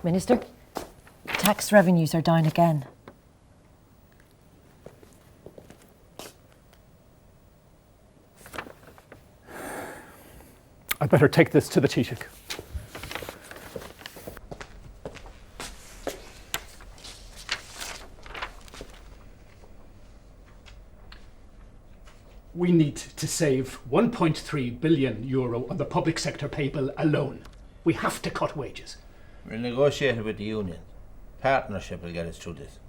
Minister, tax revenues are down again. I'd better take this to the Taoiseach. We need to save €1.3 billion on the public sector pay bill alone. We have to cut wages. We'll negotiate it with the union. Partnership will get us through this.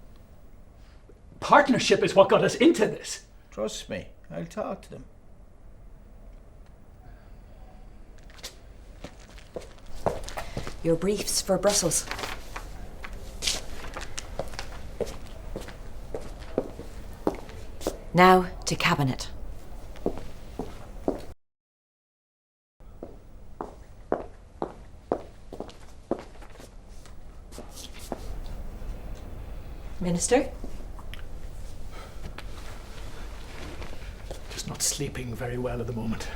Partnership is what got us into this. Trust me, I'll talk to them. Your briefs for Brussels. Now to Cabinet. Minister? Just not sleeping very well at the moment.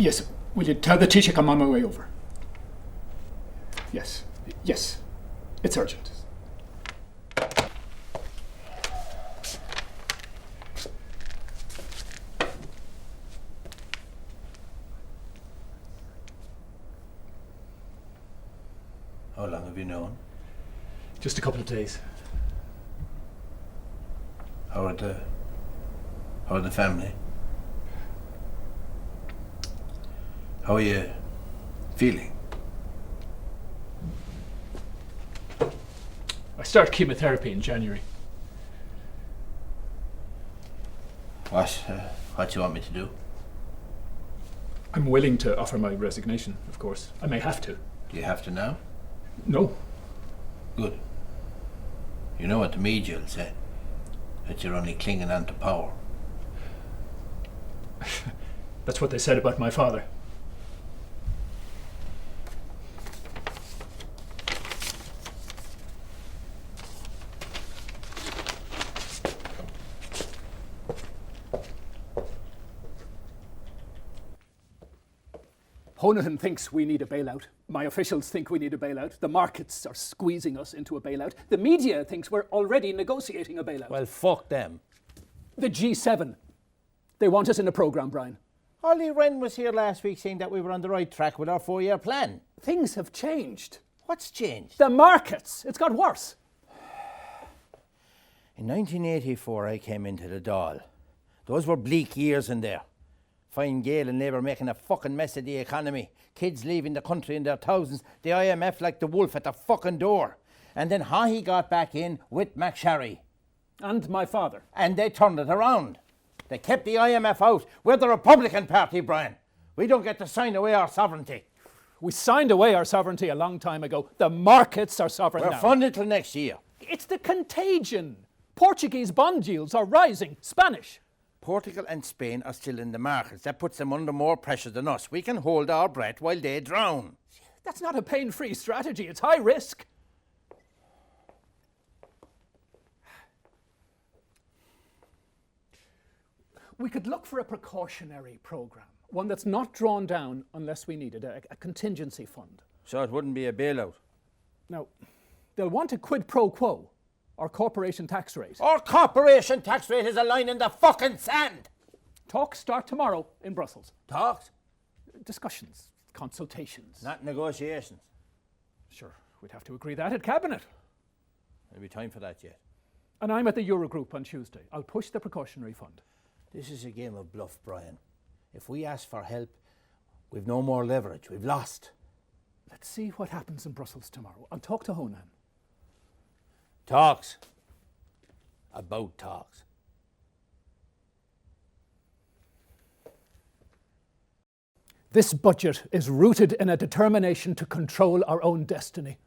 Yes, will you tell the Taoiseach I'm on my way over? Yes, it's urgent. How long have you known? Just a couple of days. How are the family? How are you feeling? I start chemotherapy in January. What do you want me to do? I'm willing to offer my resignation, of course. I may have to. Do you have to now? No. Good. You know what the media will say? That you're only clinging on to power. That's what they said about my father. Honohan thinks we need a bailout. My officials think we need a bailout. The markets are squeezing us into a bailout. The media thinks we're already negotiating a bailout. Well, fuck them. The G7. They want us in a programme, Brian. Ollie Wren was here last week saying that we were on the right track with our 4-year plan. Things have changed. What's changed? The markets. It's got worse. In 1984, I came into the Dáil. Those were bleak years in there. Fine Gael and Labour making a fucking mess of the economy. Kids leaving the country in their thousands. The IMF like the wolf at the fucking door. And then Haughey got back in with McSharry. And my father. And they turned it around. They kept the IMF out. We're the Republican Party, Brian. We don't get to sign away our sovereignty. We signed away our sovereignty a long time ago. The markets are sovereign now. We're funded till next year. It's the contagion. Portuguese bond yields are rising. Spanish. Portugal and Spain are still in the markets. That puts them under more pressure than us. We can hold our breath while they drown. That's not a pain-free strategy. It's high risk. We could look for a precautionary programme, one that's not drawn down unless we need it, a contingency fund. So it wouldn't be a bailout? Now, they'll want a quid pro quo, our corporation tax rate. Our corporation tax rate is a line in the fucking sand! Talks start tomorrow in Brussels. Talks? Discussions, consultations. Not negotiations. Sure, we'd have to agree that at Cabinet. There'll be time for that yet. And I'm at the Eurogroup on Tuesday. I'll push the precautionary fund. This is a game of bluff, Brian. If we ask for help, we've no more leverage. We've lost. Let's see what happens in Brussels tomorrow. I'll talk to Honan. Talks. About talks. This budget is rooted in a determination to control our own destiny.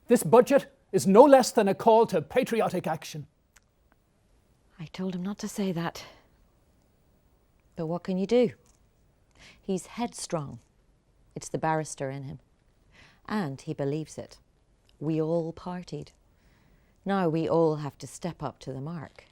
This budget is no less than a call to patriotic action. I told him not to say that. But what can you do? He's headstrong. It's the barrister in him. And he believes it. We all partied. Now we all have to step up to the mark.